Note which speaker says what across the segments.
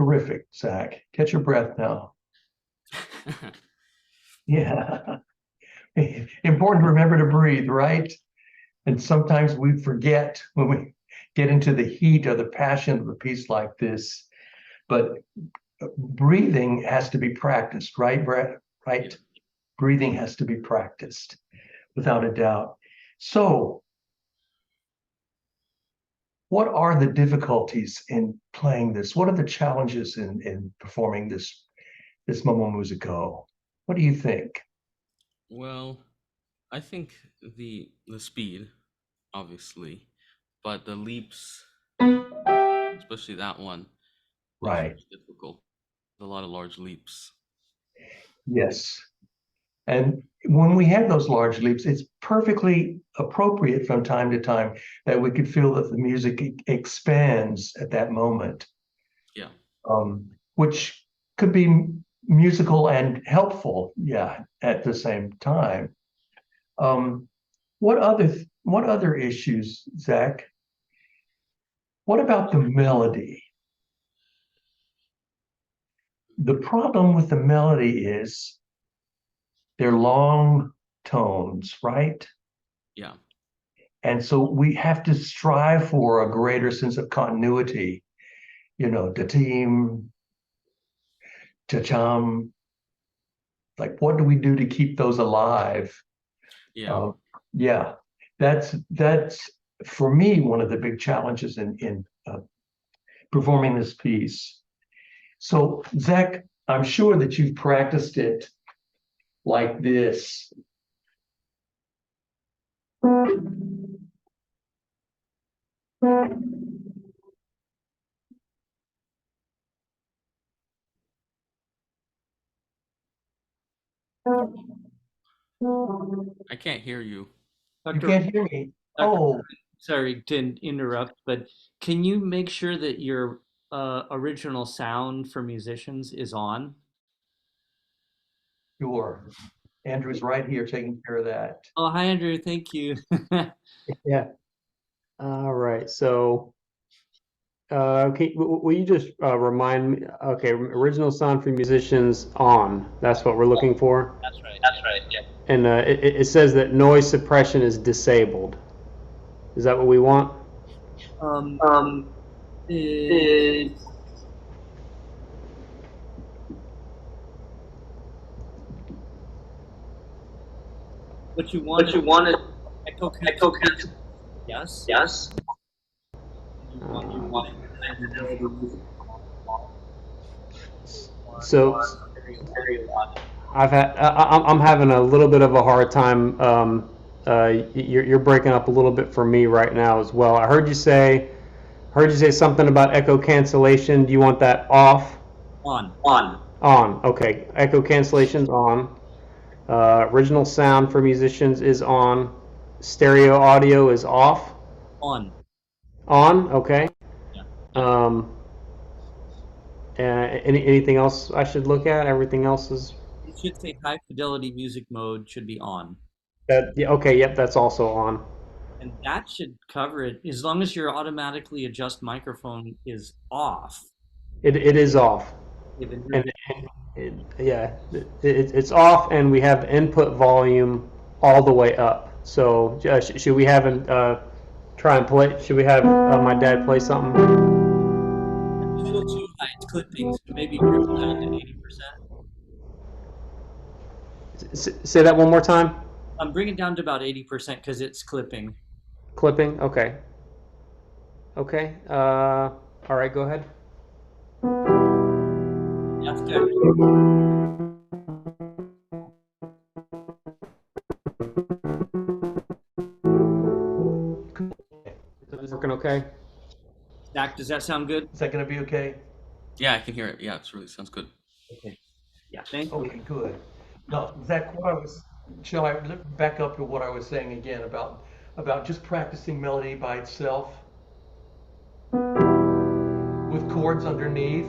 Speaker 1: Terrific, Zach. Catch your breath now. Yeah. Important to remember to breathe, right? And sometimes we forget when we get into the heat or the passion of a piece like this. But breathing has to be practiced, right, Brett? Right? Breathing has to be practiced, without a doubt. So, what are the difficulties in playing this? What are the challenges in performing this Momo Musico? What do you think?
Speaker 2: Well, I think the speed, obviously, but the leaps, especially that one, is
Speaker 1: Right.
Speaker 2: very difficult. A lot of large leaps.
Speaker 1: Yes. And when we have those large leaps, it's perfectly appropriate from time to time that we could feel that the music expands at that moment,
Speaker 2: Yeah.
Speaker 1: which could be musical and helpful, yeah, at the same time. Um, what other issues, Zach? What about the melody? The problem with the melody is they're long tones, right?
Speaker 2: Yeah.
Speaker 1: And so we have to strive for a greater sense of continuity, the team, cha-cham, like what do we do to keep those alive?
Speaker 2: Yeah.
Speaker 1: Uh, yeah, that's for me one of the big challenges in performing this piece. So Zach, I'm sure that you've practiced it like this.
Speaker 2: I can't hear you.
Speaker 1: You
Speaker 3: Dr.
Speaker 1: can't hear me.
Speaker 3: Dr.
Speaker 1: Oh,
Speaker 3: Sorry to interrupt, but can you make sure that your original sound for musicians is on?
Speaker 1: sure. Andrew's right here taking care of that.
Speaker 3: Oh, hi, Andrew. Thank you.
Speaker 4: Yeah. All right. So, okay, will you just remind me? Okay, original sound for musicians on. That's what we're looking for.
Speaker 3: That's right. That's right. Yeah.
Speaker 4: And it says that noise suppression is disabled. Is that what we want?
Speaker 3: Um,
Speaker 4: Is
Speaker 3: what you want?
Speaker 4: what you want is
Speaker 3: Echo
Speaker 4: echo
Speaker 3: cancel.
Speaker 4: cancel?
Speaker 3: Yes.
Speaker 4: Yes.
Speaker 3: You want
Speaker 4: So I'm having a little bit of a hard time. You're breaking up a little bit for me right now as well. I heard you say something about echo cancellation. Do you want that off?
Speaker 3: on.
Speaker 4: On. On. Okay. Echo cancellation's on. Original sound for musicians is on. Stereo audio is off.
Speaker 3: On.
Speaker 4: On. Okay.
Speaker 3: Yeah.
Speaker 4: Um, anything else I should look at? Everything else is
Speaker 3: It should say high fidelity music mode should be on.
Speaker 4: that. Yeah, okay. Yep. That's also on.
Speaker 3: And that should cover it as long as your automatically adjust microphone is off.
Speaker 4: It is off.
Speaker 3: Even
Speaker 4: And yeah, it's off, and we have input volume all the way up. So should we have try and play? Should we have my dad play something?
Speaker 3: a little too high, it's clipping, so maybe bring it down to 80%.
Speaker 4: Say that one more time.
Speaker 3: Bring it down to about 80% because it's clipping.
Speaker 4: Clipping. Okay. Okay. All right. Go ahead.
Speaker 3: That's good.
Speaker 4: Is it working okay?
Speaker 3: Zach, does that sound good?
Speaker 1: Is that going to be okay?
Speaker 2: Yeah, I can hear it. Yeah, it's really sounds good.
Speaker 3: Okay. Yeah, thank you.
Speaker 1: Okay, good. Now, Zach, shall I back up to what I was saying again about just practicing melody by itself with chords underneath?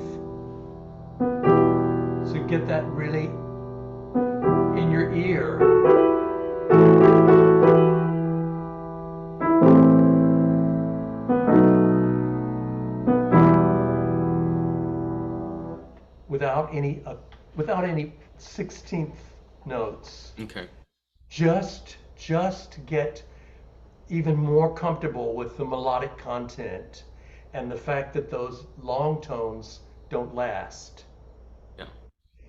Speaker 1: So get that really in your ear. without any 16th notes.
Speaker 2: Okay.
Speaker 1: Just get even more comfortable with the melodic content and the fact that those long tones don't last.
Speaker 2: Yeah.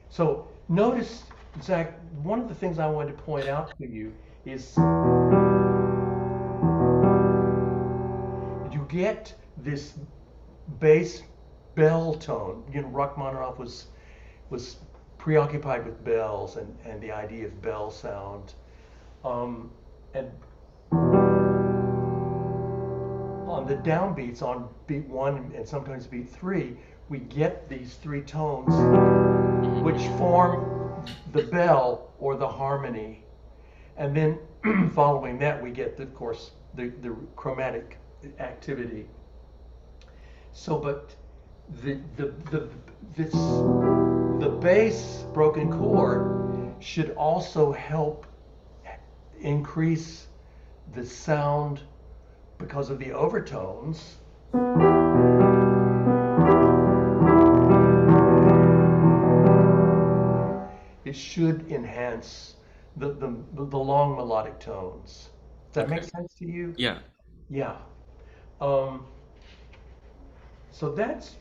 Speaker 1: So notice, Zach, one of the things I wanted to point out to you is you get this bass bell tone. You know, Rachmaninoff was preoccupied with bells and the idea of bell sound. And on the downbeats, on beat 1 and sometimes beat 3, we get these 3 tones which form the bell or the harmony. And then following that, we get, of course, the chromatic activity. So, but the bass broken chord should also help increase the sound because of the overtones. It should enhance the long melodic tones. Does that make sense to you?
Speaker 2: Yeah.
Speaker 1: Yeah. So that's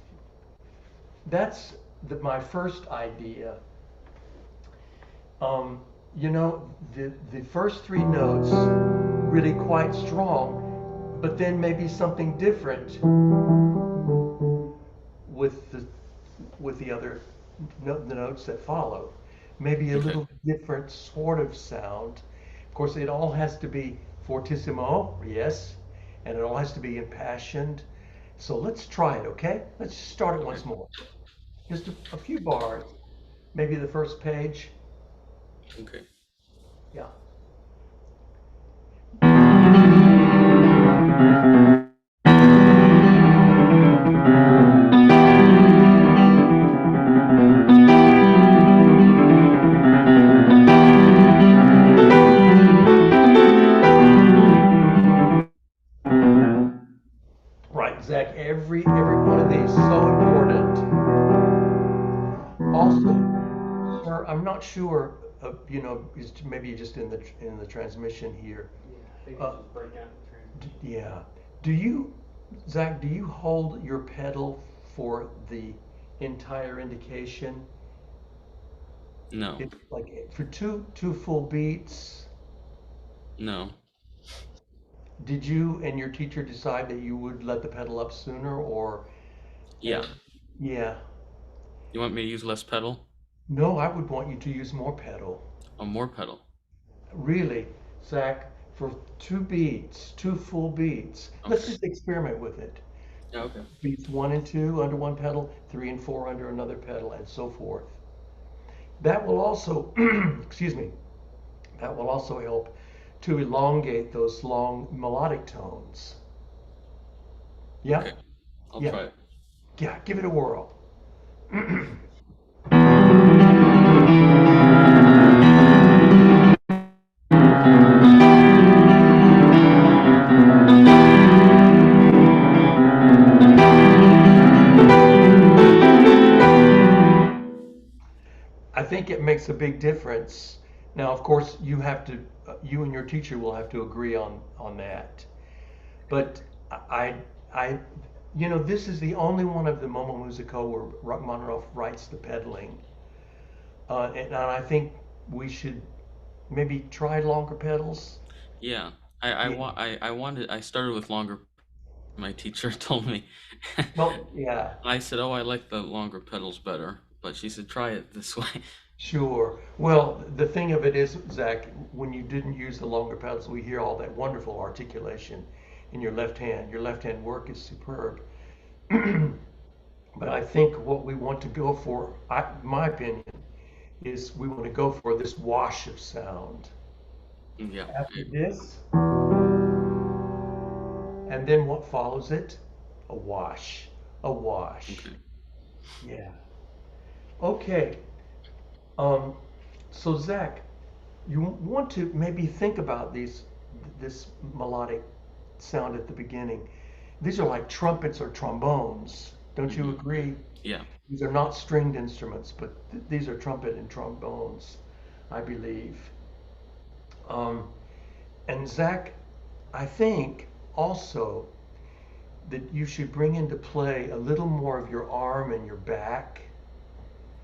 Speaker 1: my first idea. You know, the first 3 notes really quite strong, but then maybe something different with the other the notes that follow. Maybe a
Speaker 2: Okay.
Speaker 1: little different sort of sound. Of course, it all has to be fortissimo, yes, and it all has to be impassioned. So let's try it, okay? Let's start it once more. Just a few bars, maybe the first page.
Speaker 2: Okay.
Speaker 1: Yeah. Right, Zach. Every one of these so important. Also, sir, I'm not sure. You know, maybe just in the transmission here. Yeah. Do you, Zach? Do you hold your pedal for the entire indication?
Speaker 2: No.
Speaker 1: It's like for two full beats.
Speaker 2: No.
Speaker 1: Did you and your teacher decide that you would let the pedal up sooner, or?
Speaker 2: Yeah.
Speaker 1: Yeah.
Speaker 2: You want me to use less pedal
Speaker 1: No, I would want you to use more pedal.
Speaker 2: or more pedal?
Speaker 1: Really, Zach, for 2 beats, 2 full beats. Let's
Speaker 2: Okay.
Speaker 1: just experiment with it.
Speaker 2: Yeah. Okay.
Speaker 1: Beats 1 and 2 under one pedal, 3 and 4 under another pedal, and so forth. That will also, excuse me, that will also help to elongate those long melodic tones. Yeah?
Speaker 2: Okay. I'll
Speaker 1: Yeah.
Speaker 2: try it.
Speaker 1: Yeah, give it a whirl. I think it makes a big difference. Now, of course, you and your teacher will have to agree on that. But I, I, you know, this is the only one of the Momo Musico where Rachmaninoff writes the pedaling, and I think we should maybe try longer pedals.
Speaker 2: Yeah. I
Speaker 1: Yeah.
Speaker 2: want. I wanted. I started with longer. My teacher told me.
Speaker 1: Well, yeah,
Speaker 2: I said, "Oh, I like the longer pedals better," but she said, "Try it this way."
Speaker 1: sure. Well, the thing of it is, Zach, when you didn't use the longer pedals, we hear all that wonderful articulation in your left hand. Your left hand work is superb. But I think what we want to go for, my opinion, is we want to go for this wash of sound.
Speaker 2: Yeah.
Speaker 1: After this, and then what follows it? A wash. A wash.
Speaker 2: Okay.
Speaker 1: Yeah. Okay. Um, so Zach, you want to maybe think about this melodic sound at the beginning. These are like trumpets or trombones. Don't you agree?
Speaker 2: Yeah.
Speaker 1: These are not stringed instruments, but these are trumpet and trombones, I believe. Um, and Zach, I think also that you should bring into play a little more of your arm and your back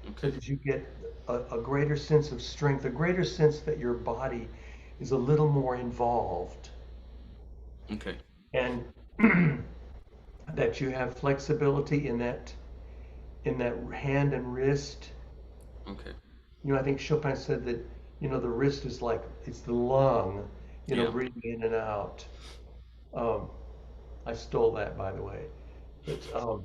Speaker 1: so
Speaker 2: Okay.
Speaker 1: that you get a greater sense of strength, a greater sense that your body is a little more involved
Speaker 2: Okay.
Speaker 1: and that you have flexibility in that hand and wrist.
Speaker 2: Okay.
Speaker 1: You know, I think Chopin said that, you know, the wrist is like it's the lung, you know,
Speaker 2: Yeah.
Speaker 1: breathing in and out. Um, I stole that, by the way. But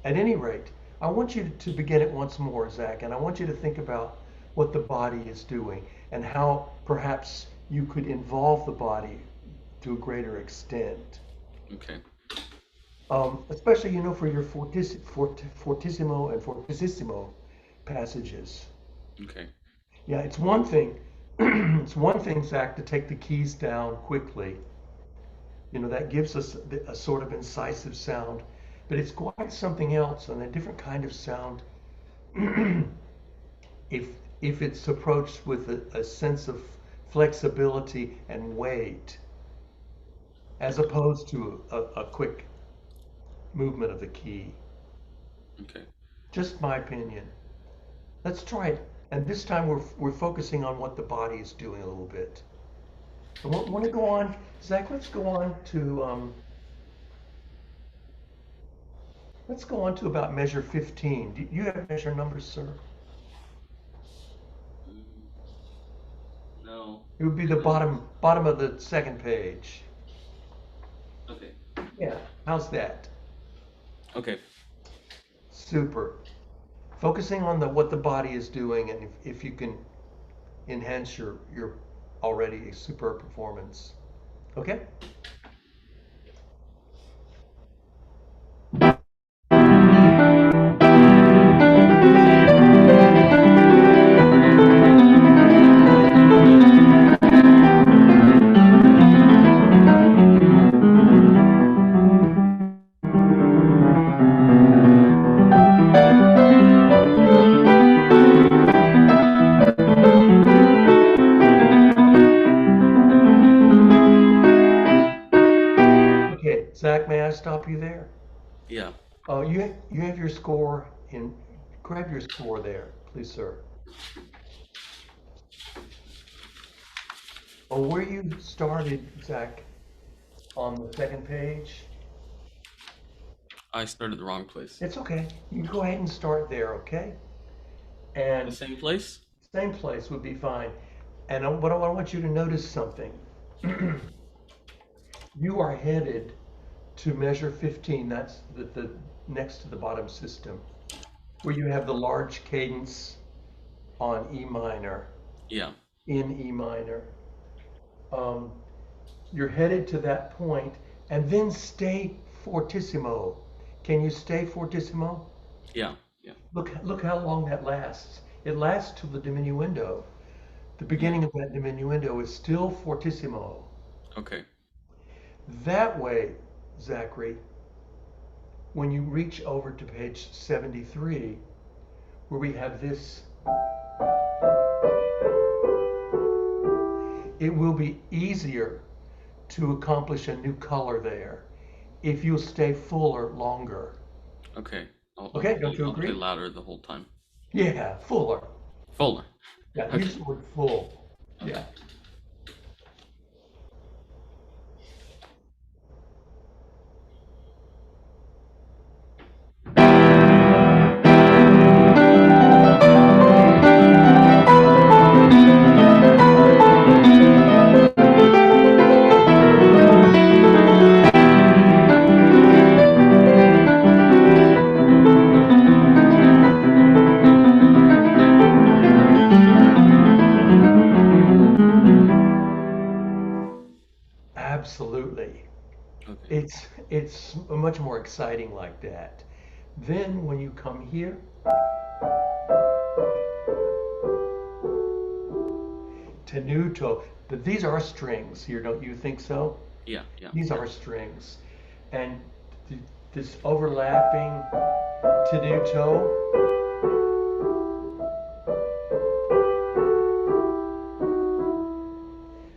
Speaker 1: at any rate, I want you to begin it once more, Zach, and I want you to think about what the body is doing and how perhaps you could involve the body to a greater extent.
Speaker 2: Okay.
Speaker 1: Especially, you know, for your fortissimo and fortissimo passages.
Speaker 2: Okay.
Speaker 1: Yeah, it's one thing, it's one thing, Zach, to take the keys down quickly. You know, that gives us a sort of incisive sound, but it's quite something else and a different kind of sound if if it's approached with a sense of flexibility and weight, as opposed to a quick movement of the key.
Speaker 2: Okay.
Speaker 1: Just my opinion. Let's try it. And this time we're focusing on what the body is doing a little bit. I want to go on, Zach. Let's go on to about measure 15. Do you have measure numbers, sir?
Speaker 2: Mm, no.
Speaker 1: It would be the bottom of the second page.
Speaker 2: Okay.
Speaker 1: Yeah. How's that?
Speaker 2: Okay.
Speaker 1: Super. Focusing on what the body is doing, and if you can enhance your already superb performance. Okay? Okay, Zach, may I stop you there?
Speaker 2: Yeah.
Speaker 1: You have your score in. Grab your score there, please, sir. Oh, where you started, Zach, on the second page.
Speaker 2: I started the wrong place.
Speaker 1: It's okay. You go ahead and start there, okay?
Speaker 2: The
Speaker 1: And
Speaker 2: same place?
Speaker 1: same place would be fine. And but I want you to notice something. You are headed to measure 15. That's the next to the bottom system, where you have the large cadence on E minor,
Speaker 2: Yeah.
Speaker 1: in E minor. Um, you're headed to that point, and then stay fortissimo. Can you stay fortissimo?
Speaker 2: Yeah. Yeah.
Speaker 1: Look how long that lasts. It lasts till the diminuendo. The
Speaker 2: Yeah.
Speaker 1: beginning of that diminuendo is still fortissimo.
Speaker 2: Okay.
Speaker 1: That way, Zachary, when you reach over to page 73, where we have this, it will be easier to accomplish a new color there if you'll stay fuller longer.
Speaker 2: Okay.
Speaker 1: Okay, don't you
Speaker 2: I'll play
Speaker 1: agree?
Speaker 2: louder the whole time.
Speaker 1: Yeah, fuller.
Speaker 2: Fuller.
Speaker 1: Yeah,
Speaker 2: Okay.
Speaker 1: use the word full.
Speaker 2: Okay.
Speaker 1: Yeah. Absolutely.
Speaker 2: Okay.
Speaker 1: It's much more exciting like that. Then when you come here, tenuto, but these are strings here, don't you think so?
Speaker 2: Yeah. Yeah.
Speaker 1: These are strings. And th- this overlapping tenuto.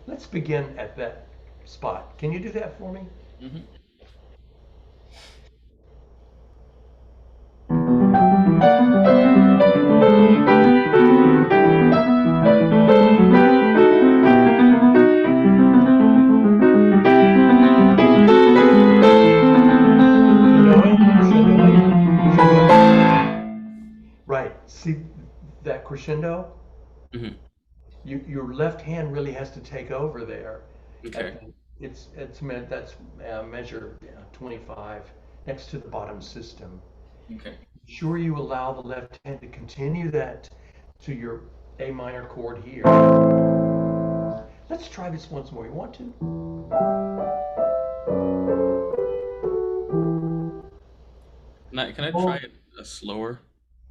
Speaker 1: Let's begin at that spot. Can you do that for me?
Speaker 2: Hmm.
Speaker 1: You know it? Right. See that crescendo?
Speaker 2: Hmm.
Speaker 1: Your left hand really has to take over there.
Speaker 2: Okay.
Speaker 1: It's meant that's measure 25 next to the bottom system.
Speaker 2: Okay.
Speaker 1: Sure, you allow the left hand to continue that to your A minor chord here. Let's try this once more. You want to?
Speaker 2: Can I try
Speaker 1: Oh,
Speaker 2: it slower?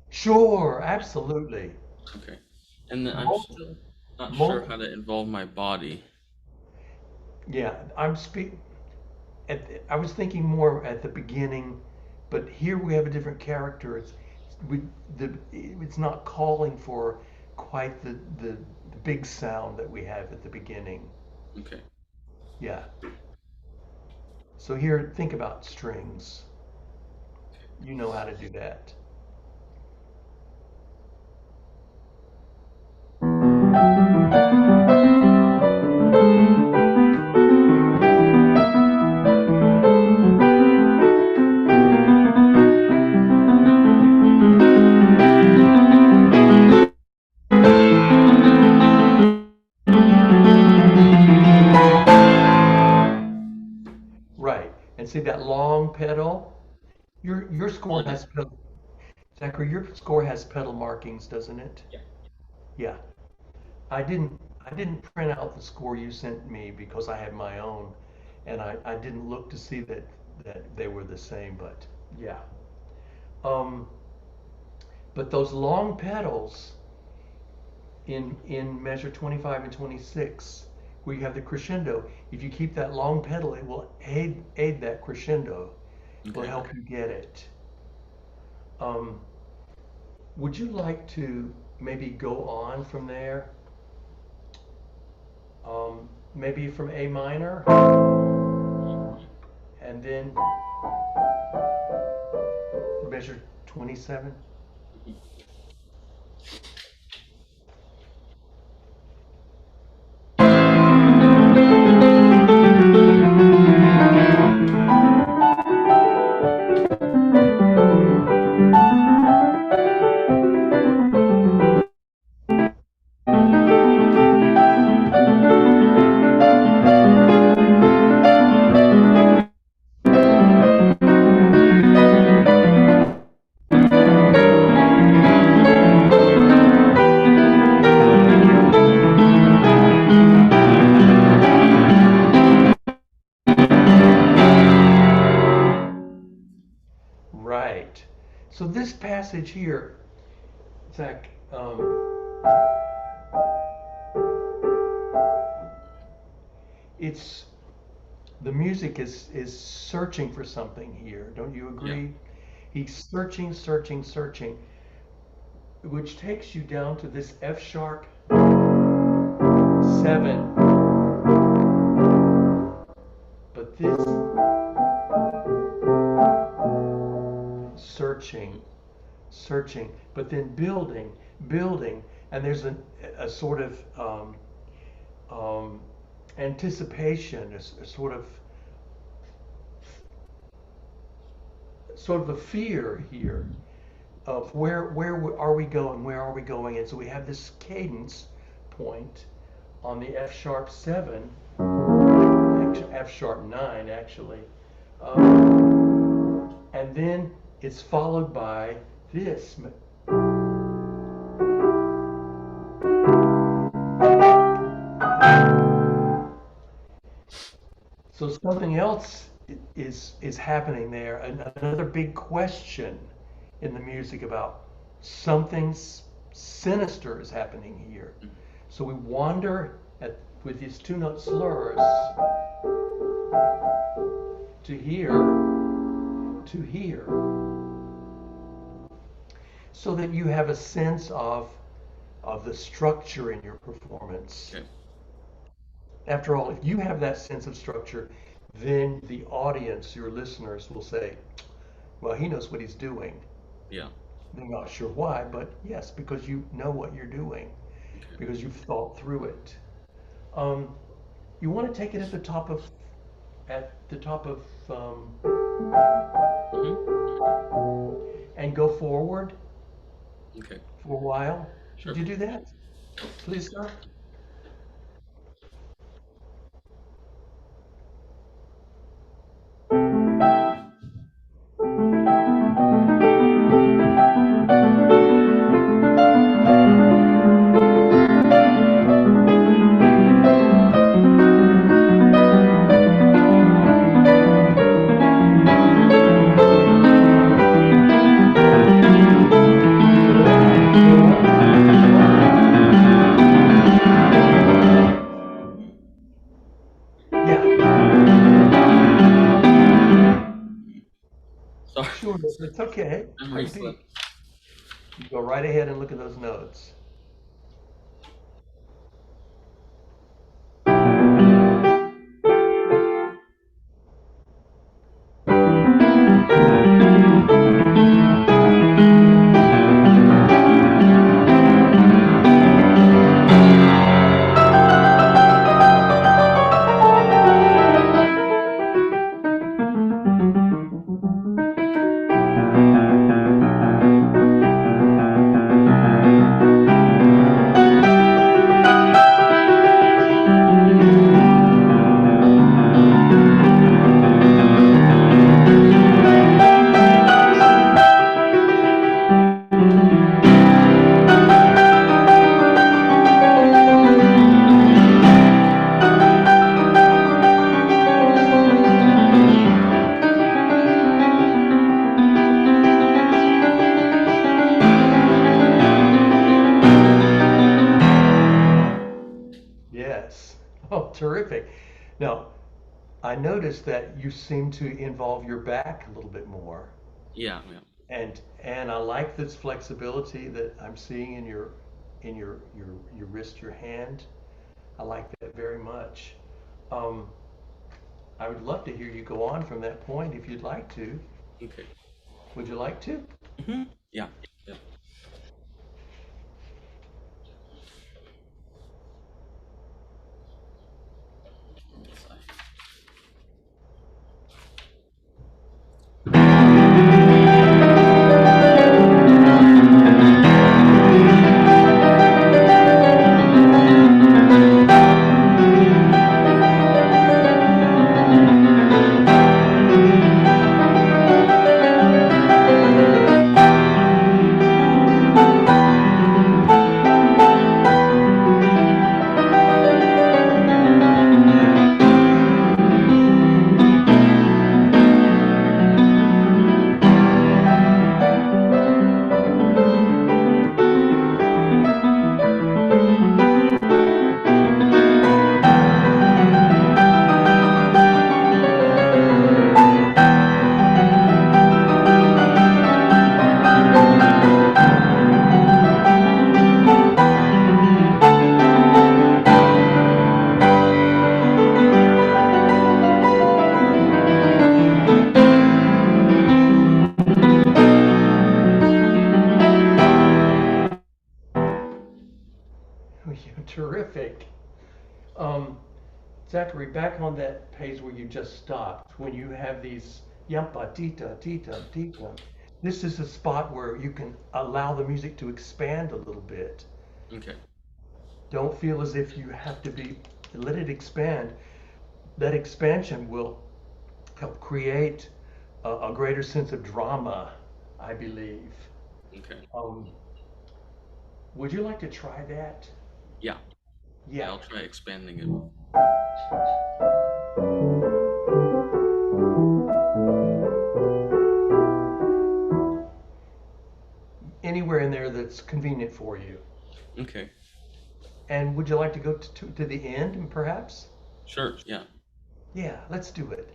Speaker 1: sure, absolutely.
Speaker 2: Okay. And then I'm
Speaker 1: Most,
Speaker 2: still not sure
Speaker 1: most,
Speaker 2: how to involve my body.
Speaker 1: yeah, I'm speak. I was thinking more at the beginning, but here we have a different character. We it's not calling for quite the big sound that we have at the beginning.
Speaker 2: Okay.
Speaker 1: Yeah. So here, think about strings. You know how to do that. Right. And see that long pedal? Your score
Speaker 2: Hold it.
Speaker 1: has pedal. Zachary, your score has pedal markings, doesn't it?
Speaker 2: Yeah.
Speaker 1: Yeah. I didn't print out the score you sent me because I had my own, and I didn't look to see that they were the same, but yeah. Um, but those long pedals in measure 25 and 26, where you have the crescendo, if you keep that long pedal, it will aid that crescendo. It will
Speaker 2: Okay.
Speaker 1: help you get it. Um, would you like to maybe go on from there? Maybe from A minor, and then measure 27. Right. So this passage here, Zach, it's the music is searching for something here. Don't you
Speaker 2: Yeah.
Speaker 1: agree? He's searching, searching, searching, which takes you down to this F sharp 7. But this searching, searching, but then building, building, and there's a sort of um, anticipation, a sort of a fear here of where are we going, where are we going, and so we have this cadence point on the F sharp 7, F sharp 9 actually, and then it's followed by this. So something else is happening there. Another big question in the music about something sinister is happening here. So we wander with these two note slurs to here, to here. so that you have a sense of the structure in your performance.
Speaker 2: Okay.
Speaker 1: After all, if you have that sense of structure, then the audience, your listeners, will say, well, he knows what he's doing.
Speaker 2: Yeah.
Speaker 1: They're not sure why, but yes, because you know what you're doing,
Speaker 2: Okay.
Speaker 1: because you've thought through it. Um, you want to take it at the top of and go forward
Speaker 2: Okay.
Speaker 1: for a while.
Speaker 2: Sure.
Speaker 1: Would you do that, please, sir? Yeah,
Speaker 2: Sorry.
Speaker 1: sure. It's okay.
Speaker 2: Memory
Speaker 1: Take a
Speaker 2: slip.
Speaker 1: peek. You go right ahead and look at those notes. Yes. Oh, terrific. Now, I noticed that you seem to involve your back a little bit more.
Speaker 2: Yeah. Yeah.
Speaker 1: And I like this flexibility that I'm seeing in your wrist, your hand. I like that very much. Um, I would love to hear you go on from that point if you'd like to.
Speaker 2: Okay.
Speaker 1: Would you like to?
Speaker 2: Yeah. Yeah. Terrific. Um, Zachary, back on that page where you just stopped, when you have these yampa, tita, tita, tita, this is a spot where you can allow the music to expand a little bit. Okay.
Speaker 1: Don't feel as if you have to let it expand. That expansion will help create a greater sense of drama, I believe.
Speaker 2: Okay.
Speaker 1: Um, would you like to try that?
Speaker 2: Yeah.
Speaker 1: Yeah.
Speaker 2: I'll try expanding it.
Speaker 1: Anywhere in there that's convenient for you.
Speaker 2: Okay.
Speaker 1: And would you like to go to the end, perhaps?
Speaker 2: Sure. Yeah.
Speaker 1: Yeah, let's do it.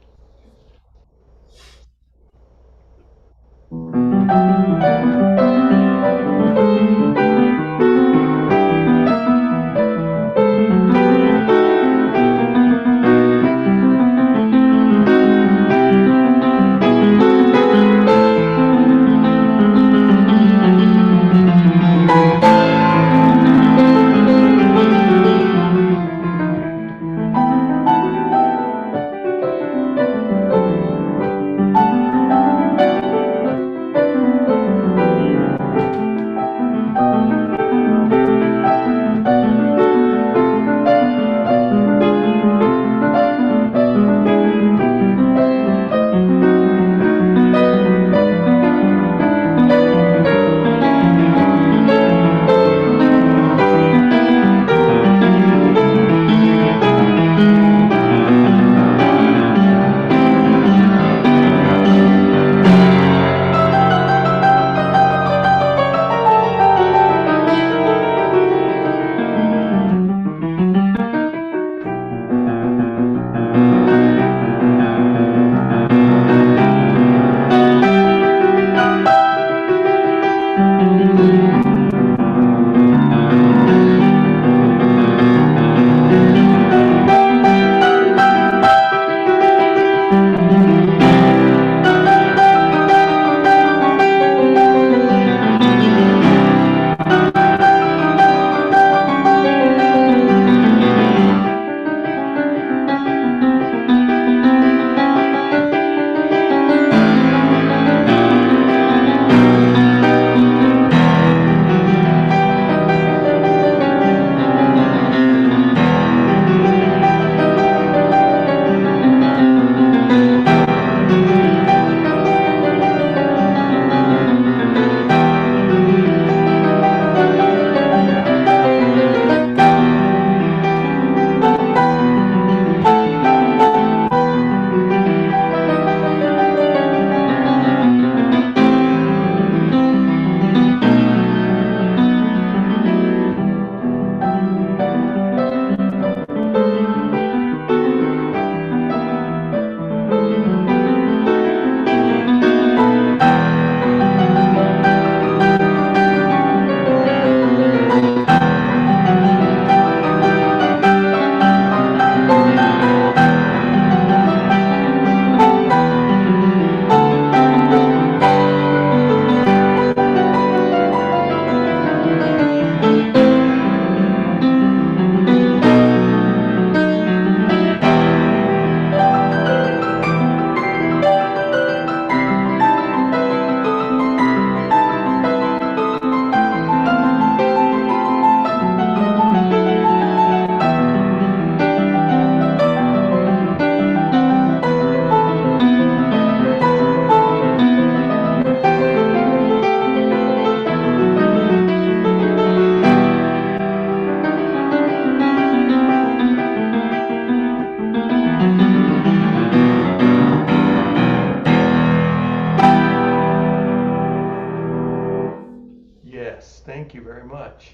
Speaker 2: Yes, thank you very much.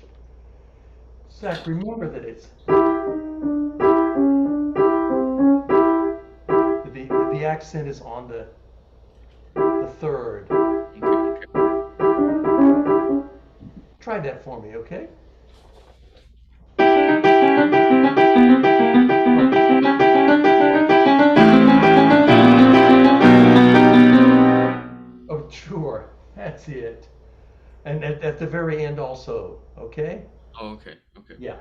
Speaker 2: Zach, remember that the accent is on the third.
Speaker 3: Okay.
Speaker 2: Try that for me, okay? Oh, sure. That's it. And at the very end also, okay?
Speaker 3: Oh, okay. Okay.
Speaker 2: Yeah,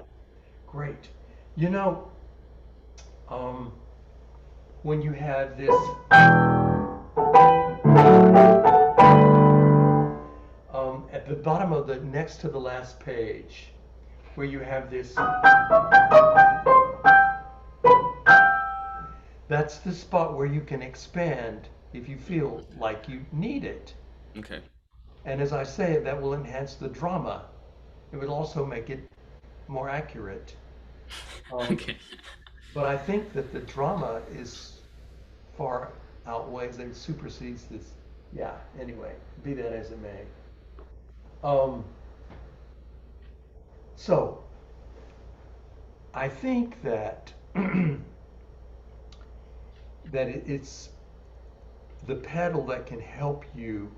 Speaker 2: great. You know, um, when you had this, at the bottom of the next to the last page, where you have this, that's the spot where you can expand if you feel like you need it.
Speaker 3: Okay.
Speaker 2: And as I say, that will enhance the drama. It would also make it more accurate. Um,
Speaker 3: Okay.
Speaker 2: but I think that the drama is far outweighs and supersedes this. Yeah, anyway, be that as it may. Um, so I think that it's the pedal that can help you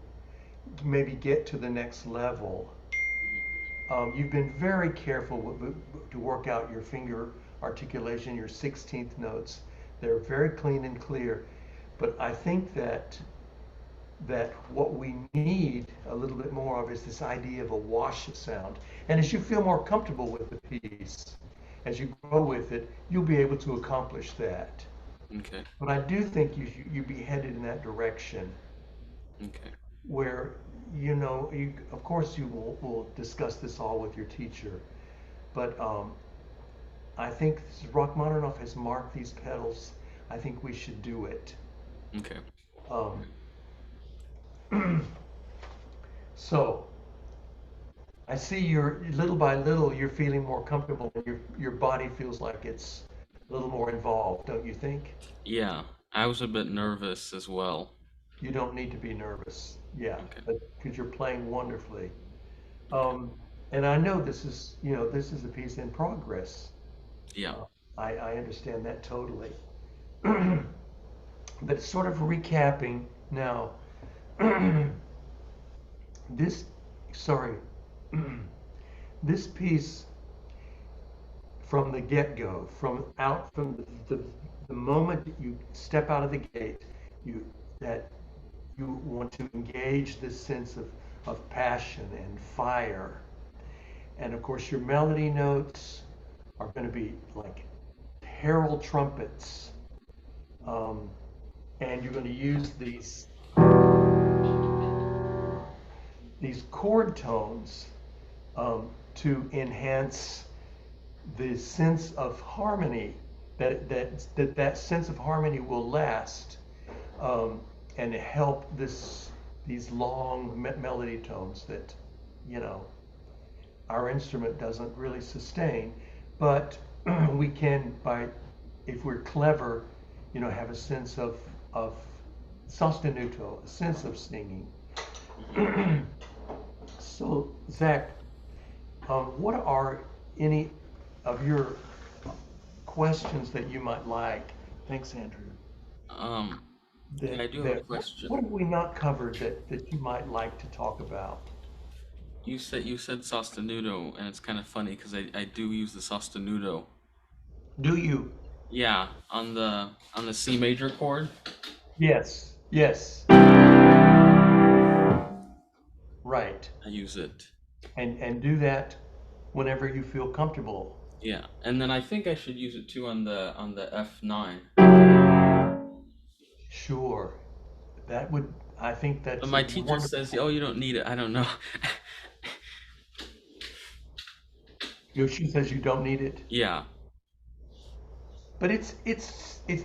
Speaker 2: maybe get to the next level. You've been very careful to work out your finger articulation, your 16th notes. They're very clean and clear. But I think that what we need a little bit more of is this idea of a wash sound. And as you feel more comfortable with the piece, as you grow with it, you'll be able to accomplish that.
Speaker 3: Okay.
Speaker 2: But I do think you'd be headed in that direction
Speaker 3: Okay.
Speaker 2: where, of course you will discuss this all with your teacher, but I think Rachmaninoff has marked these pedals. I think we should do it.
Speaker 3: Okay.
Speaker 2: Um, so I see you're little by little you're feeling more comfortable and your body feels like it's a little more involved, don't you think?
Speaker 3: Yeah, I was a bit nervous as well.
Speaker 2: You don't need to be nervous. Yeah,
Speaker 3: Okay.
Speaker 2: but because you're playing wonderfully.
Speaker 3: Okay.
Speaker 2: Um, and I know this is a piece in progress.
Speaker 3: Yeah.
Speaker 2: I understand that totally. But sort of recapping now, this, sorry, this piece from the get-go, from the moment that you step out of the gate, you that you want to engage this sense of passion and fire. And of course, your melody notes are going to be like herald trumpets. Um, and you're going to use these chord tones to enhance the sense of harmony that sense of harmony will last and help these long melody tones that you know our instrument doesn't really sustain, but we can by if we're clever, have a sense of sostenuto, a sense of singing. So Zach, what are any of your questions that you might like? Thanks, Andrew.
Speaker 3: Um, yeah,
Speaker 2: That
Speaker 3: I do have a
Speaker 2: that
Speaker 3: question.
Speaker 2: what have we not covered that you might like to talk about?
Speaker 3: You said sostenuto, and it's kind of funny because I do use the sostenuto.
Speaker 2: Do you?
Speaker 3: Yeah, on the C major chord.
Speaker 2: Yes. Yes. Right.
Speaker 3: I use it.
Speaker 2: And do that whenever you feel comfortable.
Speaker 3: Yeah, and then I think I should use it too on the F9.
Speaker 2: Sure. That would I think
Speaker 3: But
Speaker 2: that's a
Speaker 3: my teacher says,
Speaker 2: wonderful.
Speaker 3: "Oh, you don't need it." I don't know.
Speaker 2: Yoshi says you don't need it,
Speaker 3: Yeah,
Speaker 2: but it's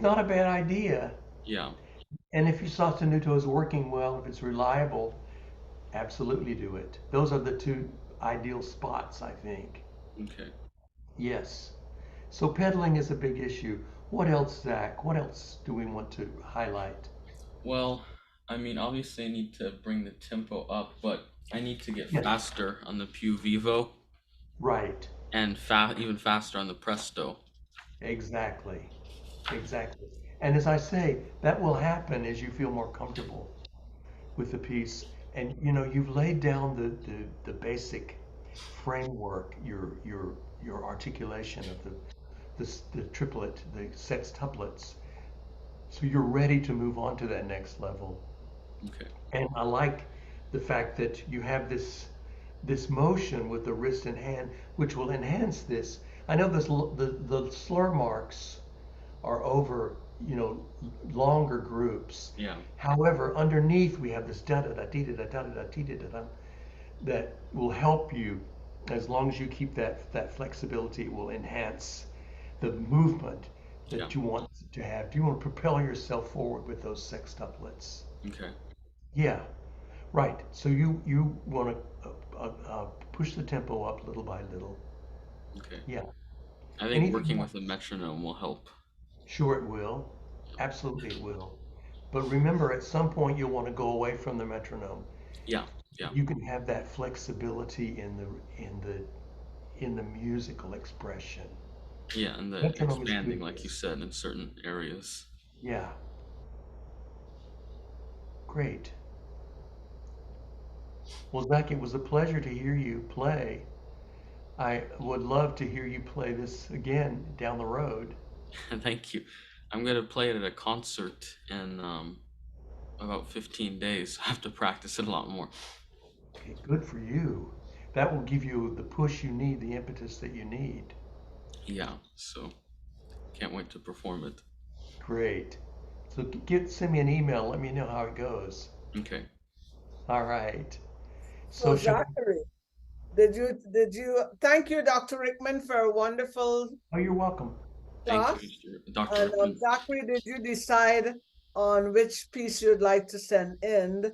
Speaker 2: not a bad idea.
Speaker 3: yeah.
Speaker 2: And if your sostenuto is working well, if it's reliable, absolutely do it. Those are the two ideal spots, I think.
Speaker 3: Okay.
Speaker 2: Yes. So pedaling is a big issue. What else, Zach? What else do we want to highlight?
Speaker 3: Well, I mean, obviously I need to bring the tempo up, but
Speaker 5: I need to get
Speaker 1: Yes.
Speaker 5: faster on the Pew Vivo
Speaker 1: Right.
Speaker 5: and even faster on the Presto.
Speaker 1: Exactly. Exactly. And as I say, that will happen as you feel more comfortable with the piece. And you've laid down the basic framework, your articulation of the triplet, the sextuplets. So you're ready to move on to that next level.
Speaker 5: Okay.
Speaker 1: And I like the fact that you have this motion with the wrist and hand, which will enhance this. I know the slur marks are over, longer groups.
Speaker 5: Yeah.
Speaker 1: However, underneath we have this da da da dee da da da da dee da da that will help you as long as you keep that flexibility. It will enhance the movement that
Speaker 5: Yeah.
Speaker 1: you want to have. Do you want to propel yourself forward with those sextuplets?
Speaker 5: Okay.
Speaker 1: Yeah, right. So you want to push the tempo up little by little.
Speaker 5: Okay.
Speaker 1: Yeah.
Speaker 5: I think
Speaker 1: Anything
Speaker 5: working
Speaker 1: else?
Speaker 5: with a metronome will help.
Speaker 1: Sure, it will. Absolutely, it will. But remember, at some point, you'll want to go away from the metronome.
Speaker 5: Yeah. Yeah.
Speaker 1: You can have that flexibility in the musical expression.
Speaker 5: Yeah, and the
Speaker 1: Metronome is
Speaker 5: expanding,
Speaker 1: good for
Speaker 5: like you
Speaker 1: this.
Speaker 5: said, in certain areas.
Speaker 1: Yeah, great. Well, Zach, it was a pleasure to hear you play. I would love to hear you play this again down the road.
Speaker 5: Thank you. I'm gonna play it at a concert in about 15 days. I have to practice it a lot more.
Speaker 1: Okay, good for you. That will give you the push you need, the impetus that you need.
Speaker 5: Yeah, so can't wait to perform it.
Speaker 1: Great. So send me an email. Let me know how it goes.
Speaker 5: Okay.
Speaker 1: All right.
Speaker 6: So
Speaker 1: So shall we?
Speaker 6: Zachary, did you thank you, Dr. Rickman, for a wonderful
Speaker 1: Oh, you're welcome.
Speaker 5: Thank you,
Speaker 6: class.
Speaker 5: Dr.
Speaker 6: And
Speaker 5: Rickman.
Speaker 6: Zachary, did you decide on which piece you'd like to send in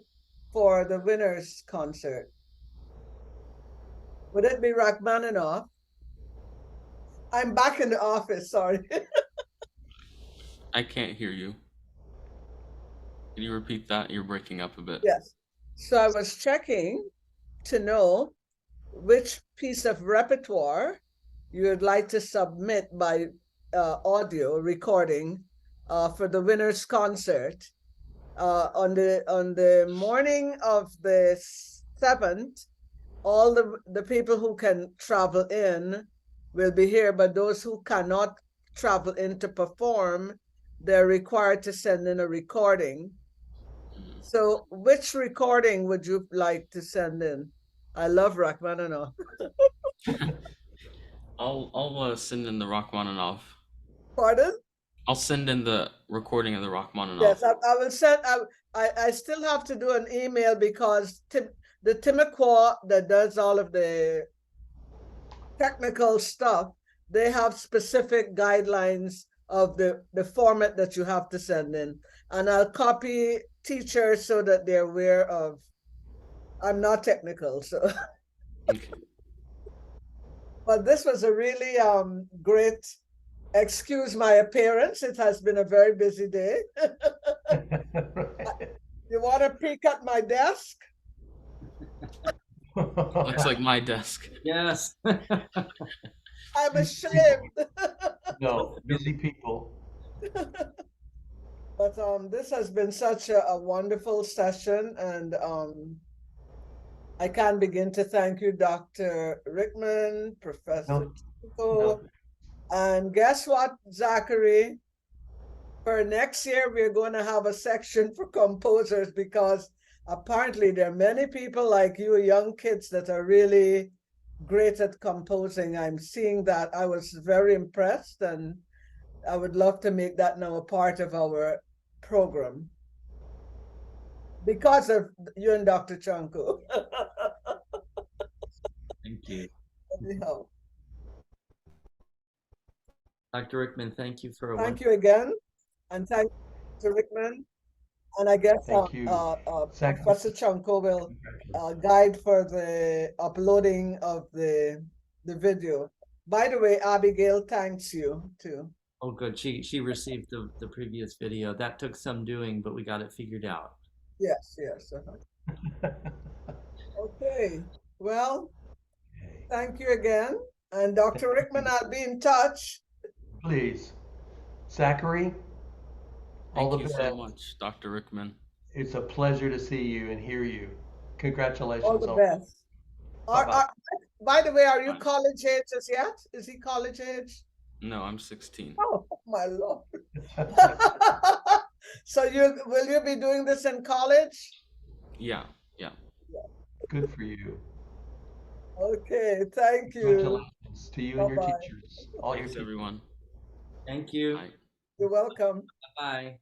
Speaker 6: for the winners concert? Would it be Rachmaninoff? I'm back in the office, sorry.
Speaker 5: I can't hear you. Can you repeat that? You're breaking up a bit.
Speaker 6: Yes. So I was checking to know which piece of repertoire you would like to submit by audio recording for the winners concert on the morning of the 7th. All the people who can travel in will be here, but those who cannot travel in to perform, they're required to send in a recording. So which recording would you like to send in? I love Rachmaninoff.
Speaker 5: I'll send in the Rachmaninoff.
Speaker 6: Pardon?
Speaker 5: I'll send in the recording of the Rachmaninoff.
Speaker 6: Yes, I will send. I still have to do an email because the Timaquah that does all of the technical stuff, they have specific guidelines of the format that you have to send in, and I'll copy teachers so that they're aware of. I'm not technical, so.
Speaker 5: Okay.
Speaker 6: But this was a really great. Excuse my appearance. It has been a very busy day. You want to peek at my desk?
Speaker 5: Looks like my desk.
Speaker 3: Yes.
Speaker 6: I'm ashamed.
Speaker 1: No, busy people.
Speaker 6: But this has been such a wonderful session, and I can't begin to thank you, Dr. Rickman, Professor Chico. And guess what, Zachary? For next year, we're going to have a section for composers because apparently there are many people like you, young kids, that are really great at composing. I'm seeing that. I was very impressed, and I would love to make that now a part of our program because of you and Dr. Chanko.
Speaker 3: Thank you.
Speaker 6: Anyhow,
Speaker 3: Dr. Rickman, thank you for a
Speaker 6: thank you again, and thank you, Dr. Rickman. And I guess
Speaker 1: Thank you.
Speaker 6: Professor Chanko will guide for the uploading of the video. By the way, Abigail thanks you too.
Speaker 3: Oh, good. She received the previous video. That took some doing, but we got it figured out.
Speaker 6: Yes, yes. Okay, well,
Speaker 1: Okay.
Speaker 6: thank you again. And Dr. Rickman, I'll be in touch.
Speaker 1: Please. Zachary, all
Speaker 5: Thank
Speaker 1: the
Speaker 5: you so
Speaker 1: best.
Speaker 5: much, Dr. Rickman.
Speaker 1: It's a pleasure to see you and hear you.
Speaker 6: All
Speaker 1: Congratulations
Speaker 6: the
Speaker 1: on.
Speaker 6: best.
Speaker 1: Bye-bye.
Speaker 6: By the way, are you
Speaker 5: Bye.
Speaker 6: college age as yet? Is he college age?
Speaker 5: No, I'm 16.
Speaker 6: Oh, my Lord. So will you be doing this in college?
Speaker 5: Yeah, yeah.
Speaker 1: Good for you.
Speaker 6: Okay, thank you.
Speaker 1: Congratulations to you and your
Speaker 6: Bye-bye.
Speaker 1: teachers, all your
Speaker 5: Thanks,
Speaker 1: teachers.
Speaker 5: everyone.
Speaker 3: Thank you.
Speaker 5: Bye.
Speaker 6: You're welcome.
Speaker 3: Bye.